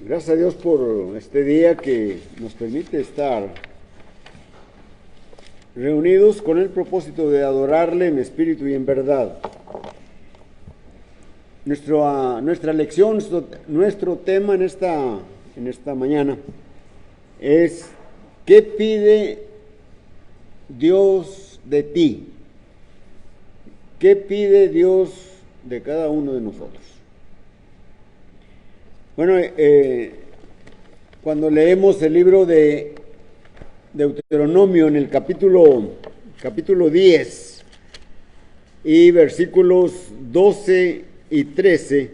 Gracias a Dios por este día que nos permite estar reunidos con el propósito de adorarle en espíritu y en verdad. Nuestra lección, nuestro tema en esta mañana es: ¿qué pide Dios de ti? ¿Qué pide Dios de cada uno de nosotros? Bueno, cuando leemos el libro de Deuteronomio en el capítulo 10 y versículos 12 y 13,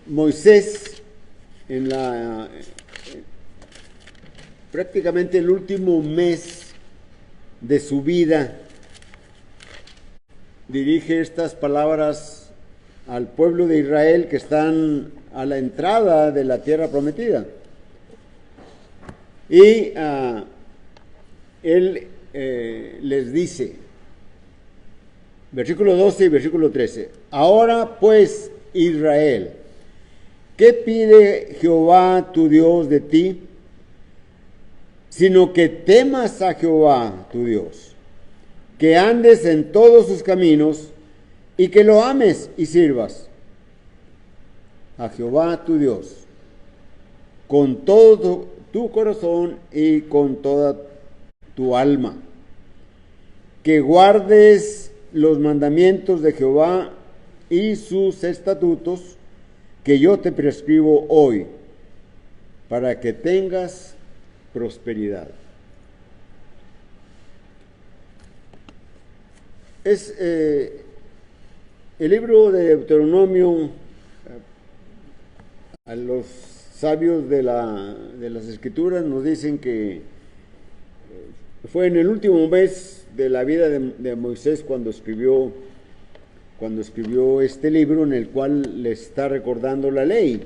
Moisés, prácticamente el último mes de su vida, dirige estas palabras al pueblo de Israel que están a la entrada de la tierra prometida. Y él les dice, versículo 12 y versículo 13: ahora pues, Israel, ¿qué pide Jehová tu Dios de ti? Sino que temas a Jehová tu Dios, que andes en todos sus caminos, y que lo ames y sirvas a Jehová tu Dios con todo tu corazón y con toda tu alma, que guardes los mandamientos de Jehová y sus estatutos que yo te prescribo hoy, para que tengas prosperidad. El libro de Deuteronomio, a los sabios de las Escrituras nos dicen que fue en el último mes de la vida de Moisés cuando escribió este libro, en el cual le está recordando la ley,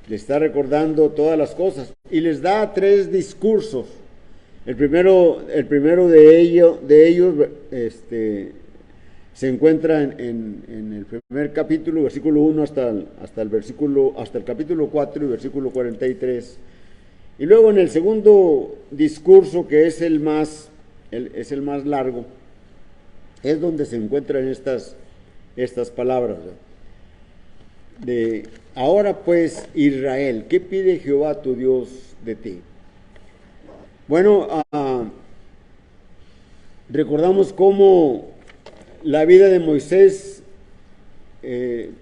le está recordando todas las cosas, y les da 3 discursos. El primero de ellos se encuentra en el primer capítulo, versículo 1 hasta el capítulo 4 y versículo 43. Y luego en el segundo discurso, que es el más largo, es donde se encuentran estas palabras de: ahora pues, Israel, ¿qué pide Jehová tu Dios de ti? Bueno, recordamos cómo la vida de Moisés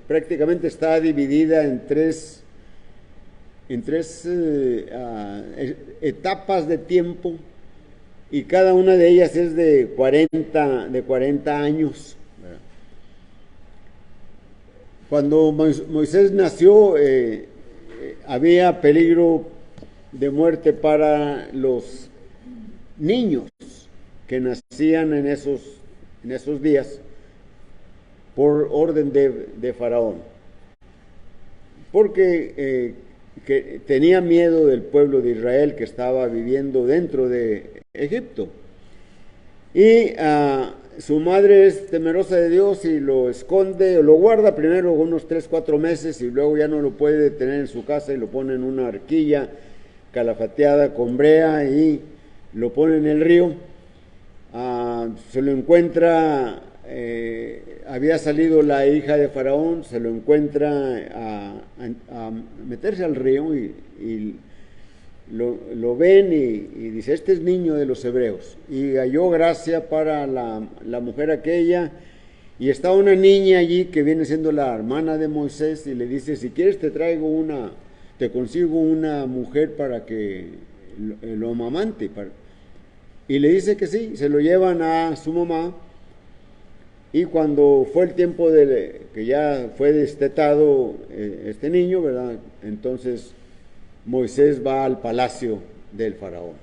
prácticamente está dividida en tres etapas de tiempo, y cada una de ellas es de 40 años. Cuando Moisés nació, había peligro de muerte para los niños que nacían en esos días, por orden de Faraón, porque que tenía miedo del pueblo de Israel que estaba viviendo dentro de Egipto. Y su madre es temerosa de Dios y lo esconde, o lo guarda primero unos 3-4 meses, y luego ya no lo puede tener en su casa y lo pone en una arquilla calafateada con brea y lo pone en el río. Se lo encuentra, había salido la hija de Faraón, se lo encuentra a meterse al río, y lo ven y dice: este es niño de los hebreos. Y halló gracia para la mujer aquella, y está una niña allí que viene siendo la hermana de Moisés, y le dice: si quieres te consigo una mujer para que lo amamante. Y le dice que sí, se lo llevan a su mamá. Y cuando fue el tiempo que ya fue destetado este niño, ¿verdad?, entonces Moisés va al palacio del faraón.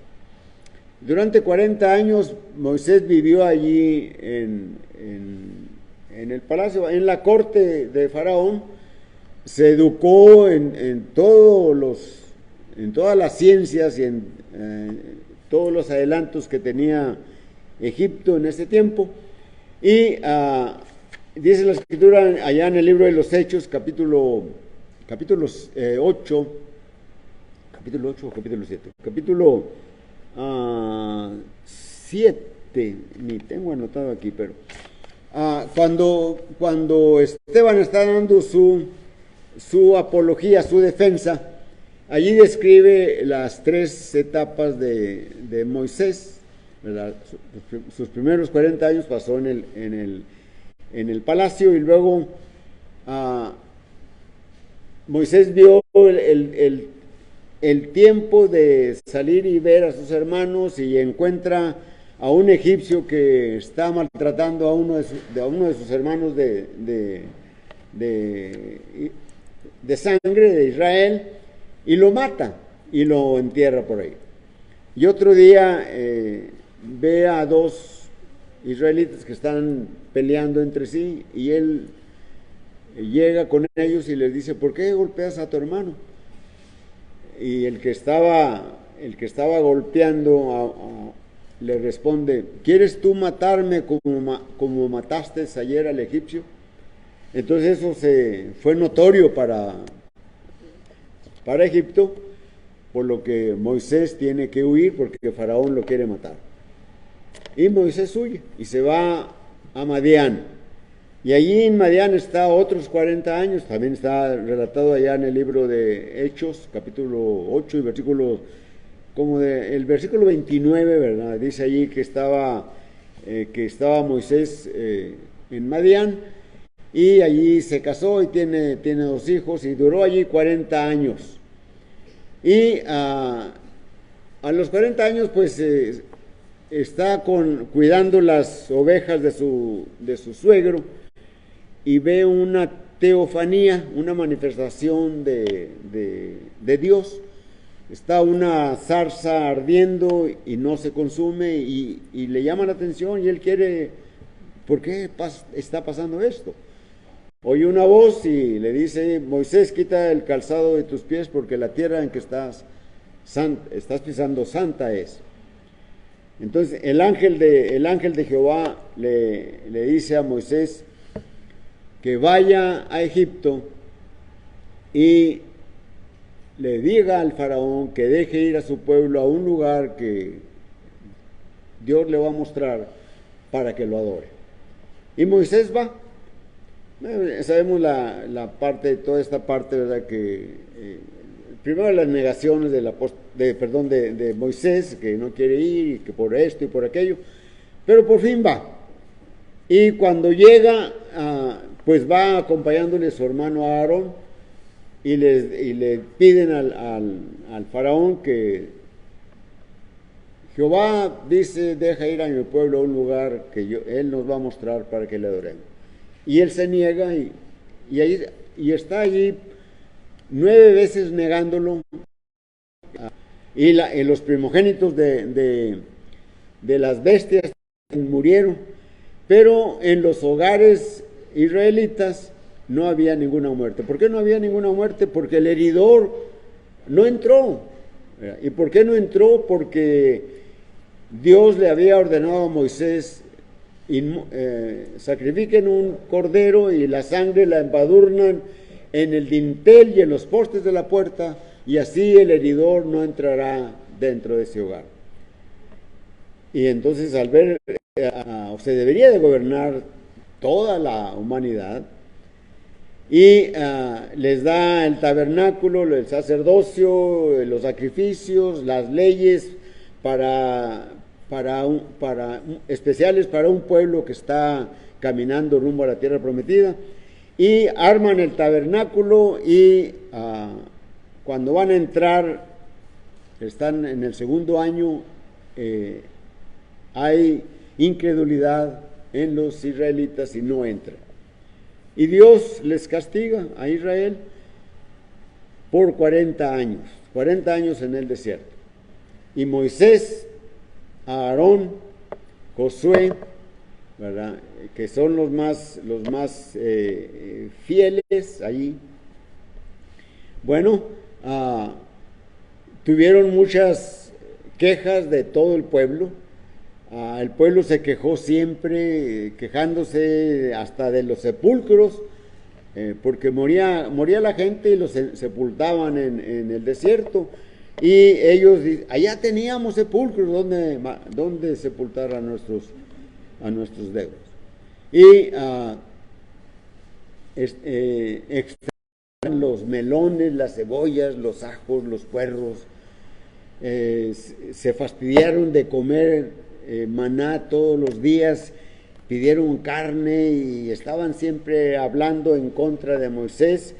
Durante 40 años Moisés vivió allí en el palacio, en la corte de faraón. Se educó en todas las ciencias y en todos los adelantos que tenía Egipto en ese tiempo. Y dice la escritura allá en el libro de los Hechos, capítulos 8, capítulo 8 o capítulo 7, capítulo 7, ni tengo anotado aquí, pero cuando Esteban está dando su apología, su defensa, allí describe las 3 etapas de Moisés, ¿verdad? Sus primeros 40 años pasó en el palacio, y luego Moisés vio el tiempo de salir y ver a sus hermanos, y encuentra a un egipcio que está maltratando a uno de sus hermanos de sangre, de Israel, y lo mata y lo entierra por ahí. Y otro día ve a 2 israelitas que están peleando entre sí, y él llega con ellos y les dice: ¿por qué golpeas a tu hermano? Y el que estaba golpeando le responde: ¿quieres tú matarme como mataste ayer al egipcio? Entonces eso fue notorio para Egipto, por lo que Moisés tiene que huir, porque Faraón lo quiere matar. Y Moisés huye y se va a Madián. Y allí en Madián está otros 40 años, también está relatado allá en el libro de Hechos, capítulo 8 y el versículo 29, ¿verdad? Dice allí que estaba Moisés en Madián, y allí se casó y tiene 2 hijos, y duró allí 40 años. Y a los 40 años, pues está cuidando las ovejas de su suegro, y ve una teofanía, una manifestación de Dios. Está una zarza ardiendo y no se consume, y le llama la atención, y él quiere: ¿por qué está pasando esto? Oye una voz y le dice: Moisés, quita el calzado de tus pies, porque la tierra en que estás pisando santa es. Entonces el ángel de Jehová le dice a Moisés que vaya a Egipto y le diga al faraón que deje ir a su pueblo a un lugar que Dios le va a mostrar para que lo adore. Y Moisés va. Sabemos toda esta parte, ¿verdad? Que primero las negaciones de Moisés, que no quiere ir, y que por esto y por aquello, pero por fin va. Y cuando llega, pues va acompañándole su hermano Aarón, y le piden al faraón que Jehová dice: deja ir a mi pueblo a un lugar que él nos va a mostrar para que le adoremos. Y él se niega, y está allí 9 veces negándolo. Y los primogénitos de las bestias murieron, pero en los hogares israelitas no había ninguna muerte. ¿Por qué no había ninguna muerte? Porque el heridor no entró. ¿Y por qué no entró? Porque Dios le había ordenado a Moisés: sacrifiquen un cordero, y la sangre la embadurnan en el dintel y en los postes de la puerta, y así el heridor no entrará dentro de ese hogar. Y entonces, al ver, se debería de gobernar toda la humanidad, y les da el tabernáculo, el sacerdocio, los sacrificios, las leyes especiales para un pueblo que está caminando rumbo a la tierra prometida, y arman el tabernáculo, y cuando van a entrar, están en el segundo año, hay incredulidad en los israelitas y no entran. Y Dios les castiga a Israel por 40 años en el desierto. Y Moisés, Aarón, Josué, ¿verdad?, que son los más fieles allí, bueno, tuvieron muchas quejas de todo el pueblo, El pueblo se quejó siempre, quejándose hasta de los sepulcros, porque moría la gente y los sepultaban en el desierto. Y ellos dicen, allá teníamos sepulcros donde sepultar a nuestros deudos. Y extraen los melones, las cebollas, los ajos, los puerros. Se fastidiaron de comer maná todos los días, pidieron carne y estaban siempre hablando en contra de Moisés.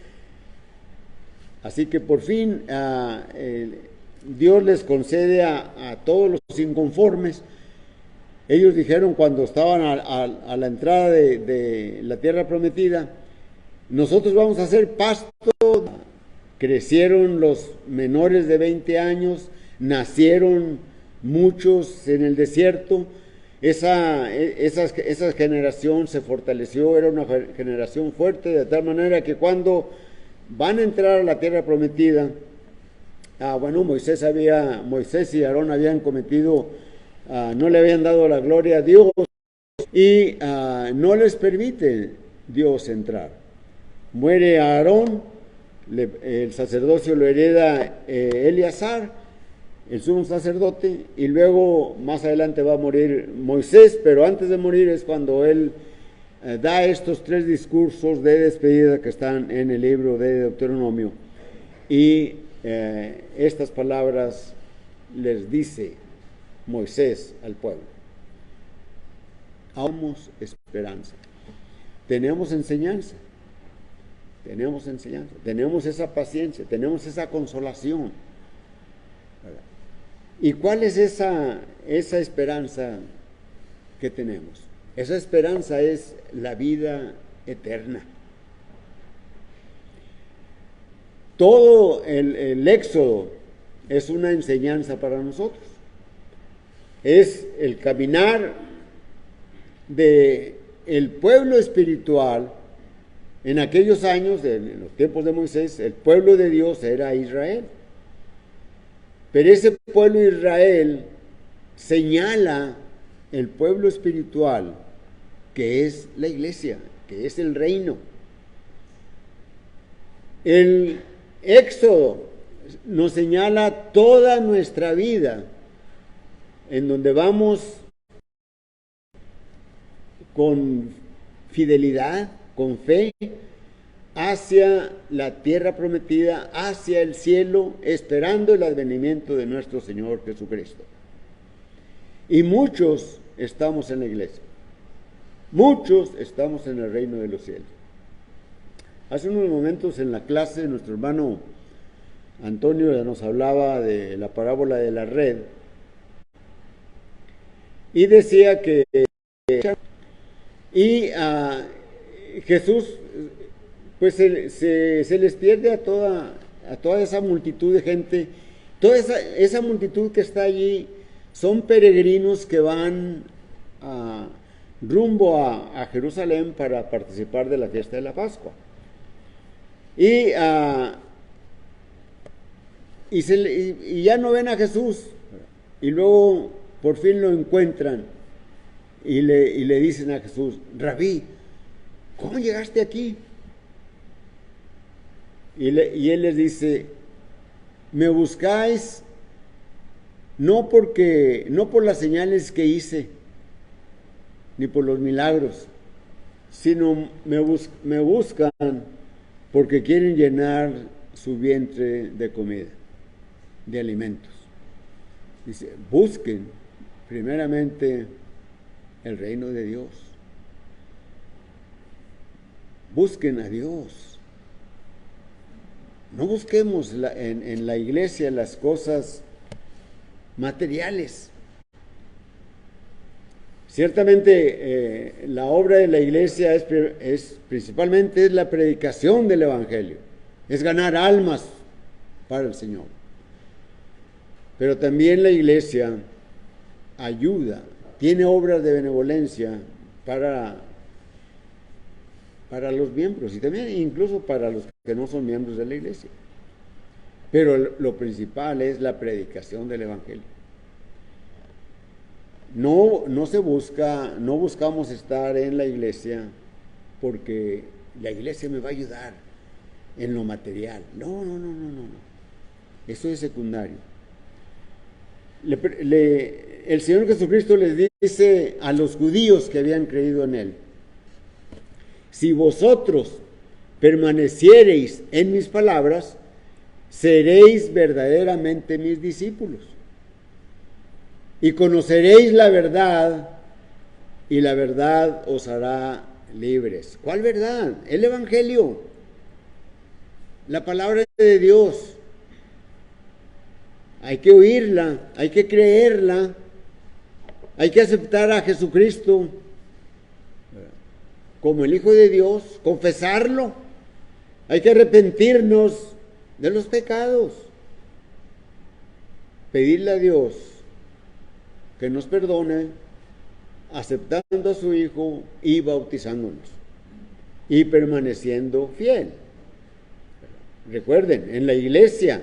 Así que por fin Dios les concede a todos los inconformes. Ellos dijeron cuando estaban a la entrada de la tierra prometida, nosotros vamos a hacer pasto. Crecieron los menores de 20 años, nacieron muchos en el desierto. Esa generación se fortaleció, era una generación fuerte, de tal manera que cuando van a entrar a la tierra prometida, Moisés y Aarón habían cometido, no le habían dado la gloria a Dios y no les permite Dios entrar. Muere Aarón, el sacerdocio lo hereda Eleazar, el sumo sacerdote, y luego más adelante va a morir Moisés, pero antes de morir es cuando él da estos 3 discursos de despedida que están en el libro de Deuteronomio, y estas palabras les dice Moisés al pueblo: tenemos esperanza, tenemos enseñanza, tenemos esa paciencia, tenemos esa consolación. ¿Y cuál es esa esperanza que tenemos? Esa esperanza es la vida eterna. Todo el Éxodo es una enseñanza para nosotros. Es el caminar del pueblo espiritual. En aquellos años, en los tiempos de Moisés, el pueblo de Dios era Israel. Pero ese pueblo de Israel señala el pueblo espiritual, que es la iglesia, que es el reino. El Éxodo nos señala toda nuestra vida, en donde vamos con fidelidad, con fe, hacia la tierra prometida, hacia el cielo, esperando el advenimiento de nuestro Señor Jesucristo. Y muchos estamos en la iglesia, muchos estamos en el reino de los cielos. Hace unos momentos en la clase nuestro hermano Antonio ya nos hablaba de la parábola de la red y decía que Jesús pues se les pierde a toda esa multitud de gente. Toda esa multitud que está allí son peregrinos que van rumbo a Jerusalén para participar de la fiesta de la Pascua. Y ya no ven a Jesús, y luego por fin lo encuentran y le dicen a Jesús: Rabí, ¿cómo llegaste aquí? Y él les dice: me buscáis no por las señales que hice, ni por los milagros, sino me buscan porque quieren llenar su vientre de comida, de alimentos. Dice: busquen primeramente el reino de Dios. Busquen a Dios. No busquemos en la iglesia las cosas materiales. Ciertamente la obra de la iglesia principalmente es la predicación del evangelio, es ganar almas para el Señor. Pero también la iglesia ayuda, tiene obras de benevolencia para los miembros y también incluso para los que no son miembros de la iglesia. Pero lo principal es la predicación del evangelio. no buscamos estar en la iglesia porque la iglesia me va a ayudar en lo material. No, no, no, no, no, no. Eso es secundario. El Señor Jesucristo les dice a los judíos que habían creído en Él: si vosotros permaneciereis en mis palabras, seréis verdaderamente mis discípulos. Y conoceréis la verdad, y la verdad os hará libres. ¿Cuál verdad? El Evangelio, la palabra de Dios. Hay que oírla, hay que creerla, hay que aceptar a Jesucristo como el Hijo de Dios, confesarlo. Hay que arrepentirnos de los pecados, pedirle a Dios que nos perdone, aceptando a su Hijo y bautizándonos y permaneciendo fiel. Recuerden, en la iglesia,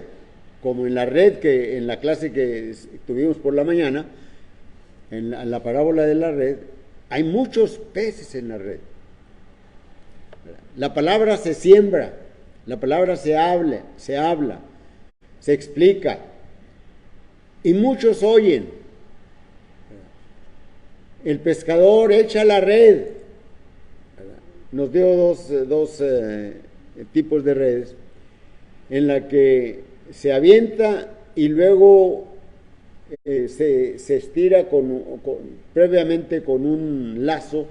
como en la red, que en la clase que tuvimos por la mañana, en la parábola de la red, hay muchos peces en la red. La palabra se siembra, la palabra se habla, se explica, y muchos oyen. El pescador echa la red. Nos dio dos tipos de redes, en la que se avienta y luego se estira previamente con un lazo,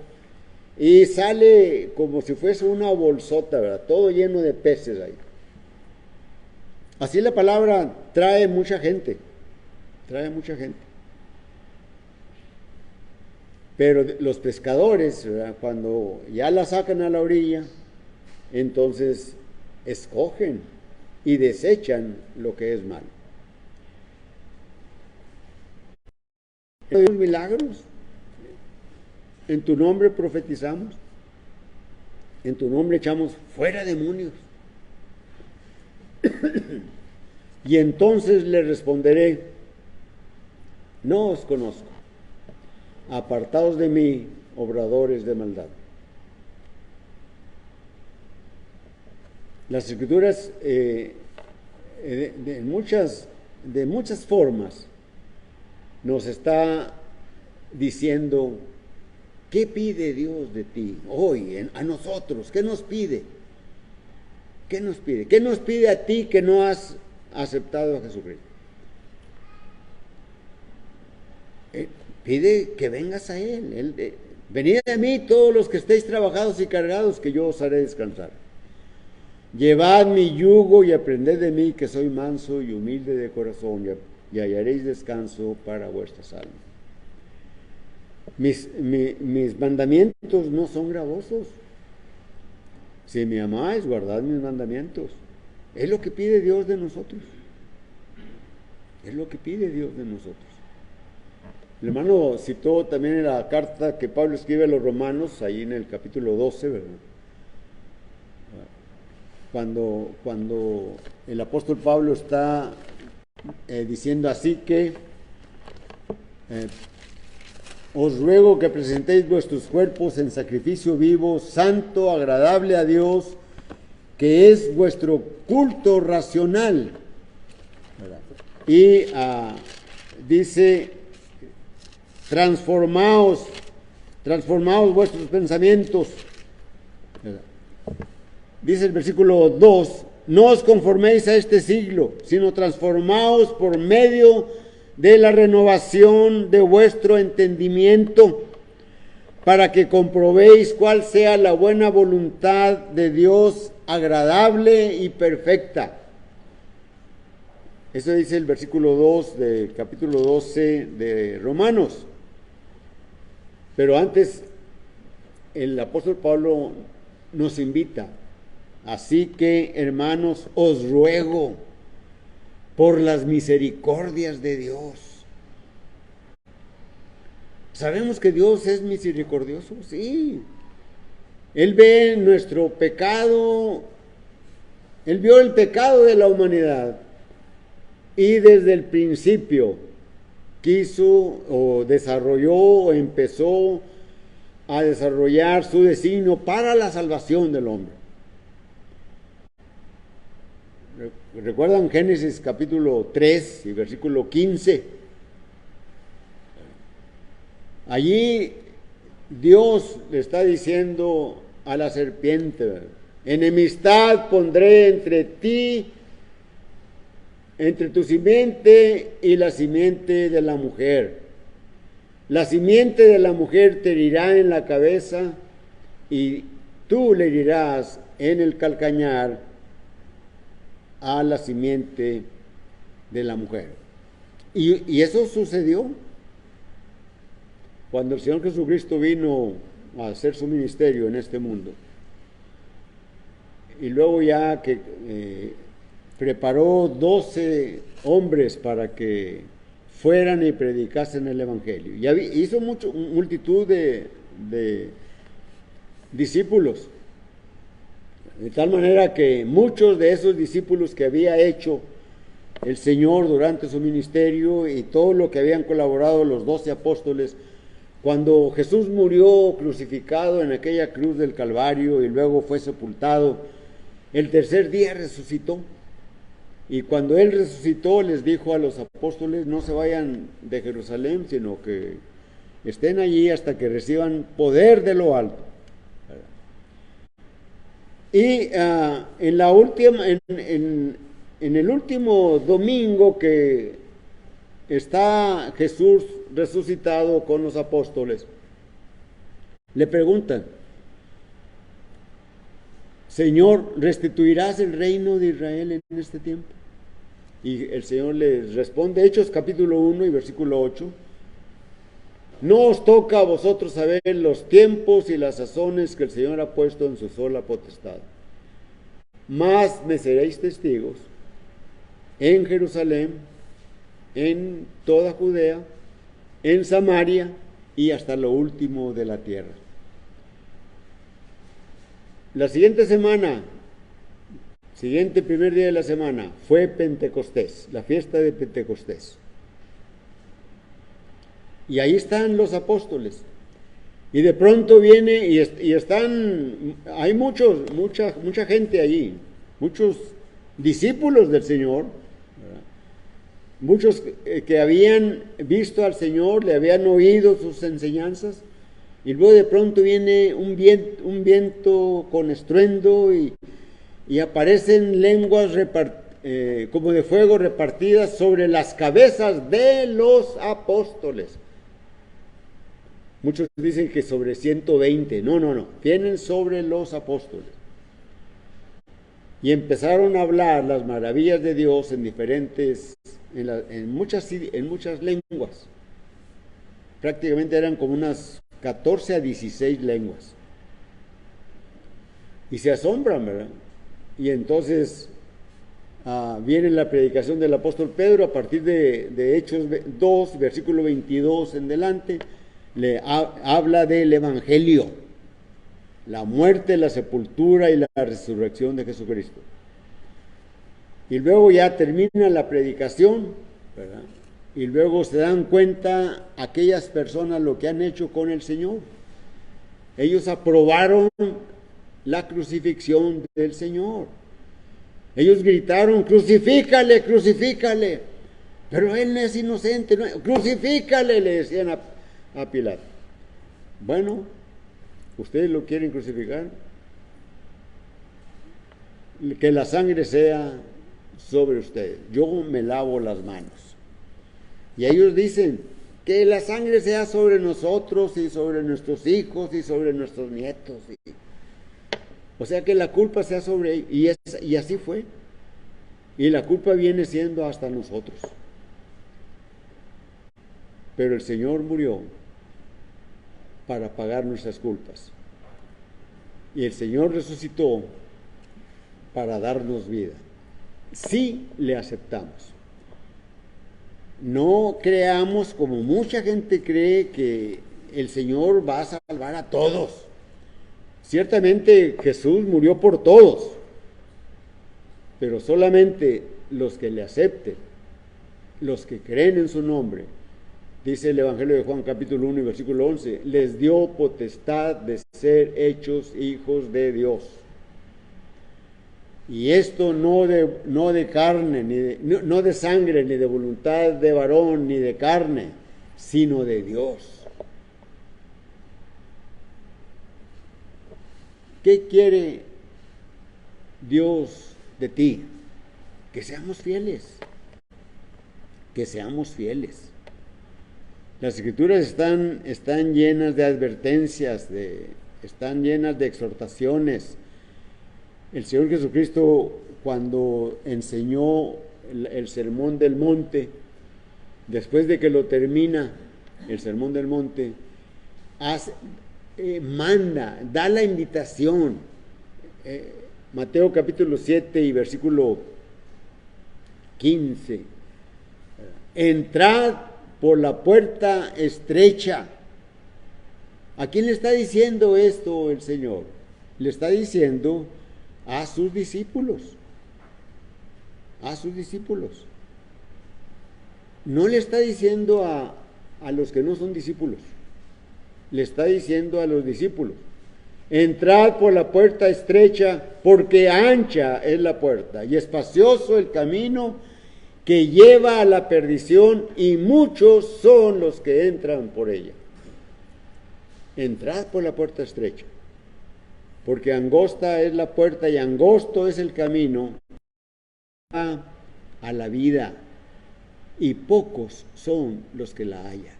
y sale como si fuese una bolsota, ¿verdad? Todo lleno de peces ahí. Así la palabra trae mucha gente. Pero los pescadores, ¿verdad?, cuando ya la sacan a la orilla, entonces escogen y desechan lo que es malo. Milagros. En tu nombre profetizamos, en tu nombre echamos fuera demonios. Y entonces le responderé: no os conozco, apartaos de mí, obradores de maldad. Las Escrituras de muchas formas nos está diciendo qué pide Dios de ti hoy, a nosotros. ¿Qué nos pide? ¿Qué nos pide? ¿Qué nos pide a ti que no has aceptado a Jesucristo? Pide que vengas a Él. Venid a mí todos los que estéis trabajados y cargados, que yo os haré descansar. Llevad mi yugo y aprended de mí, que soy manso y humilde de corazón, y hallaréis descanso para vuestras almas. Mis mandamientos no son gravosos. Si me amáis, guardad mis mandamientos. Es lo que pide Dios de nosotros. Es lo que pide Dios de nosotros. El hermano citó también en la carta que Pablo escribe a los romanos, ahí en el capítulo 12, ¿verdad? Cuando el apóstol Pablo está diciendo así que os ruego que presentéis vuestros cuerpos en sacrificio vivo, santo, agradable a Dios, que es vuestro culto racional. Y dice: transformaos vuestros pensamientos. Dice el versículo 2: no os conforméis a este siglo, sino transformaos por medio de la renovación de vuestro entendimiento, para que comprobéis cuál sea la buena voluntad de Dios, agradable y perfecta. Eso dice el versículo 2 del capítulo 12 de Romanos. Pero antes, el apóstol Pablo nos invita: así que, hermanos, os ruego por las misericordias de Dios. ¿Sabemos que Dios es misericordioso? Sí. Él ve nuestro pecado, Él vio el pecado de la humanidad, y desde el principio quiso o desarrolló o empezó a desarrollar su designio para la salvación del hombre. ¿Recuerdan Génesis capítulo 3 y versículo 15? Allí Dios le está diciendo a la serpiente: enemistad pondré entre ti, entre tu simiente y la simiente de la mujer. La simiente de la mujer te herirá en la cabeza y tú le herirás en el calcañar a la simiente de la mujer. Y eso sucedió cuando el Señor Jesucristo vino a hacer su ministerio en este mundo. Y luego ya que preparó 12 hombres para que fueran y predicasen el Evangelio. Ya hizo multitud de discípulos. De tal manera que muchos de esos discípulos que había hecho el Señor durante su ministerio y todo lo que habían colaborado los 12 apóstoles, cuando Jesús murió crucificado en aquella cruz del Calvario y luego fue sepultado, el tercer día resucitó. Y cuando Él resucitó, les dijo a los apóstoles: no se vayan de Jerusalén, sino que estén allí hasta que reciban poder de lo alto. Y en el último domingo que está Jesús resucitado con los apóstoles, le preguntan: Señor, ¿restituirás el reino de Israel en este tiempo? Y el Señor les responde, Hechos capítulo 1 y versículo 8: no os toca a vosotros saber los tiempos y las sazones que el Señor ha puesto en su sola potestad, mas me seréis testigos en Jerusalén, en toda Judea, en Samaria y hasta lo último de la tierra. La siguiente semana, siguiente primer día de la semana, fue Pentecostés, la fiesta de Pentecostés. Y ahí están los apóstoles. Y de pronto viene y están, hay mucha gente allí, muchos discípulos del Señor, ¿verdad? Muchos que habían visto al Señor, le habían oído sus enseñanzas. Y luego de pronto viene un viento con estruendo y aparecen lenguas como de fuego repartidas sobre las cabezas de los apóstoles. Muchos dicen que sobre 120. No. Vienen sobre los apóstoles. Y empezaron a hablar las maravillas de Dios en muchas lenguas. Prácticamente eran como unas 14 a 16 lenguas. Y se asombran, ¿verdad? Y entonces viene la predicación del apóstol Pedro a partir de Hechos 2, versículo 22 en delante. Habla del Evangelio, la muerte, la sepultura y la resurrección de Jesucristo. Y luego ya termina la predicación, ¿verdad? Y luego se dan cuenta aquellas personas lo que han hecho con el Señor. Ellos aprobaron la crucifixión del Señor. Ellos gritaron: crucifícale, crucifícale. Pero Él no es inocente, no, crucifícale, le decían a Pilato. Bueno, ¿ustedes lo quieren crucificar? Que la sangre sea sobre ustedes. Yo me lavo las manos. Y ellos dicen: que la sangre sea sobre nosotros y sobre nuestros hijos y sobre nuestros nietos. O sea, que la culpa sea sobre ellos. Y así fue. Y la culpa viene siendo hasta nosotros. Pero el Señor murió para pagar nuestras culpas. Y el Señor resucitó para darnos vida. Si le aceptamos. No creamos, como mucha gente cree, que el Señor va a salvar a todos. Ciertamente Jesús murió por todos, pero solamente los que le acepten, los que creen en su nombre, Dice el Evangelio de Juan capítulo 1 y versículo 11, les dio potestad de ser hechos hijos de Dios. Y esto no de carne, no de sangre, ni de voluntad de varón, ni de carne, sino de Dios. ¿Qué quiere Dios de ti? Que seamos fieles. Que seamos fieles. Las escrituras están llenas de advertencias, están llenas de exhortaciones. El Señor Jesucristo, cuando enseñó el Sermón del Monte, después de que lo termina, el Sermón del Monte, manda, da la invitación. Mateo capítulo 7 y versículo 15. Entrad por la puerta estrecha. ¿A quién le está diciendo esto el Señor? Le está diciendo a sus discípulos. A sus discípulos. No le está diciendo a los que no son discípulos. Le está diciendo a los discípulos. Entrad por la puerta estrecha, porque ancha es la puerta y espacioso el camino que lleva a la perdición, y muchos son los que entran por ella. Entrad por la puerta estrecha, porque angosta es la puerta y angosto es el camino a la vida, y pocos son los que la hallan.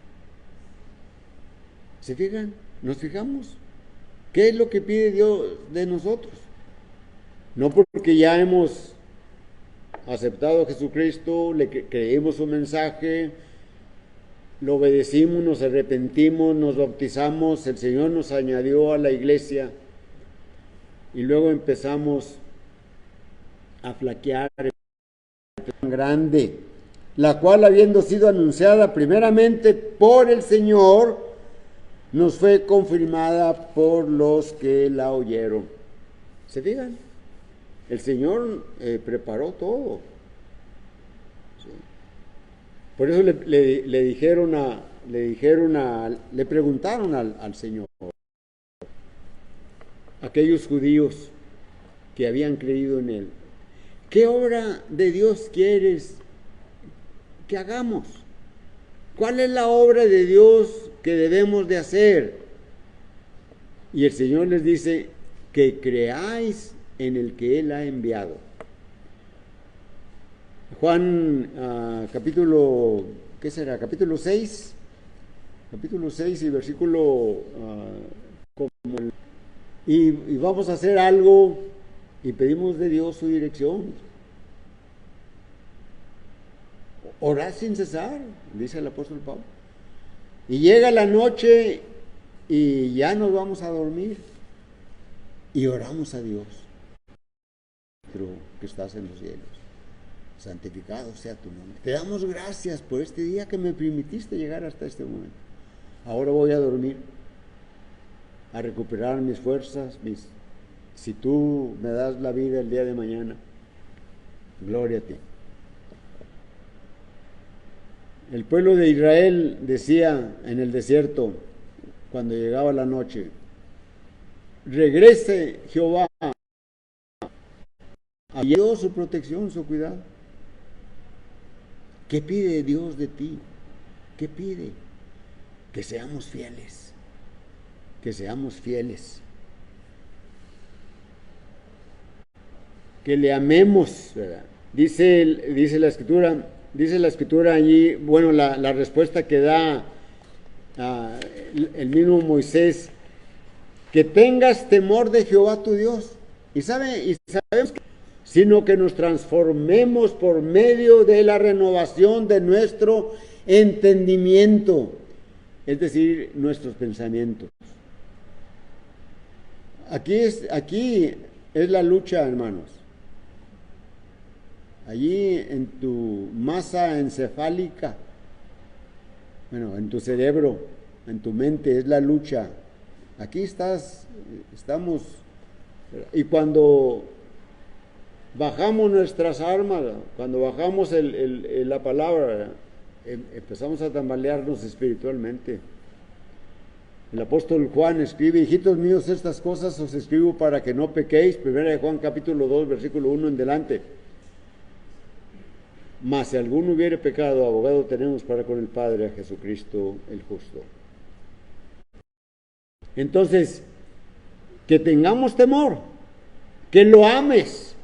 ¿Se fijan? ¿Nos fijamos? ¿Qué es lo que pide Dios de nosotros? No porque ya hemos aceptado a Jesucristo, le creímos su mensaje, lo obedecimos, nos arrepentimos, nos bautizamos, el Señor nos añadió a la iglesia y luego empezamos a flaquear tan grande, la cual, habiendo sido anunciada primeramente por el Señor, nos fue confirmada por los que la oyeron. ¿Se fijan? El Señor preparó todo. ¿Sí? Por eso le preguntaron al Señor, aquellos judíos que habían creído en Él, ¿qué obra de Dios quieres que hagamos? ¿Cuál es la obra de Dios que debemos de hacer? Y el Señor les dice, que creáis en el que Él ha enviado. Juan capítulo, ¿qué será? Capítulo 6 y versículo y vamos a hacer algo y pedimos de Dios su dirección. Orad sin cesar, dice el apóstol Pablo. Y llega la noche y ya nos vamos a dormir y oramos a Dios, que estás en los cielos, santificado sea tu nombre. Te damos gracias por este día que me permitiste llegar hasta este momento. Ahora voy a dormir, a recuperar mis fuerzas, si tú me das la vida el día de mañana, gloria a ti. El pueblo de Israel decía en el desierto, cuando llegaba la noche, regrese Jehová, dio su protección, su cuidado. ¿Qué pide Dios de ti? ¿Qué pide? Que seamos fieles, que seamos fieles, que le amemos, ¿verdad? Dice la escritura allí, bueno, la respuesta que da el mismo Moisés, que tengas temor de Jehová tu Dios. Y sabemos que sino que nos transformemos por medio de la renovación de nuestro entendimiento, es decir, nuestros pensamientos. Aquí es la lucha, hermanos. Allí en tu masa encefálica, bueno, en tu cerebro, en tu mente, es la lucha. Aquí estamos, y cuando bajamos nuestras armas, cuando bajamos la palabra, empezamos a tambalearnos espiritualmente. El apóstol Juan escribe: hijitos míos, estas cosas os escribo para que no pequéis. Primera de Juan capítulo 2, versículo 1 en delante. Mas si alguno hubiere pecado, abogado tenemos para con el Padre, a Jesucristo el justo. Entonces, que tengamos temor, que lo ames.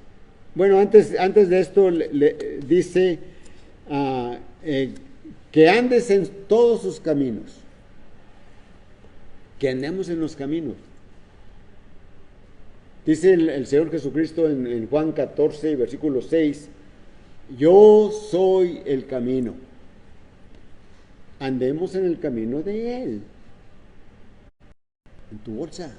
Bueno, antes de esto le dice que andes en todos sus caminos, que andemos en los caminos. Dice el Señor Jesucristo en Juan 14, versículo 6, yo soy el camino. Andemos en el camino de Él. En tu bolsa.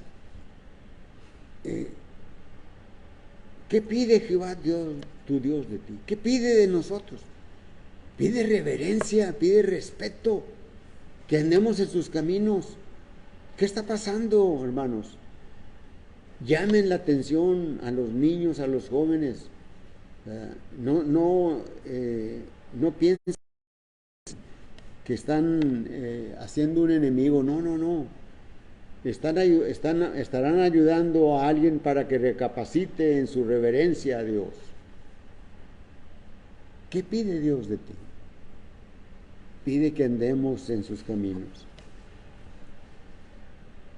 ¿Qué pide Jehová Dios, tu Dios de ti? ¿Qué pide de nosotros? Pide reverencia, pide respeto, que andemos en sus caminos. ¿Qué está pasando, hermanos? Llamen la atención a los niños, a los jóvenes. No piensen que están haciendo un enemigo. No. Estarán ayudando a alguien para que recapacite en su reverencia a Dios. ¿Qué pide Dios de ti? Pide que andemos en sus caminos.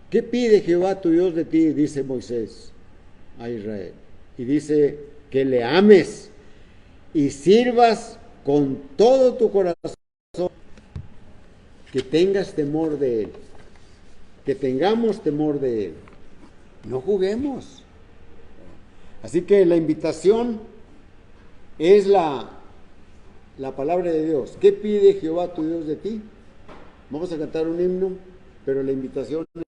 ¿Qué pide Jehová tu Dios de ti? Dice Moisés a Israel. Y dice que le ames y sirvas con todo tu corazón, que tengas temor de Él, que tengamos temor de Él. No juguemos. Así que la invitación es la palabra de Dios. ¿Qué pide Jehová tu Dios de ti? Vamos a cantar un himno, pero la invitación es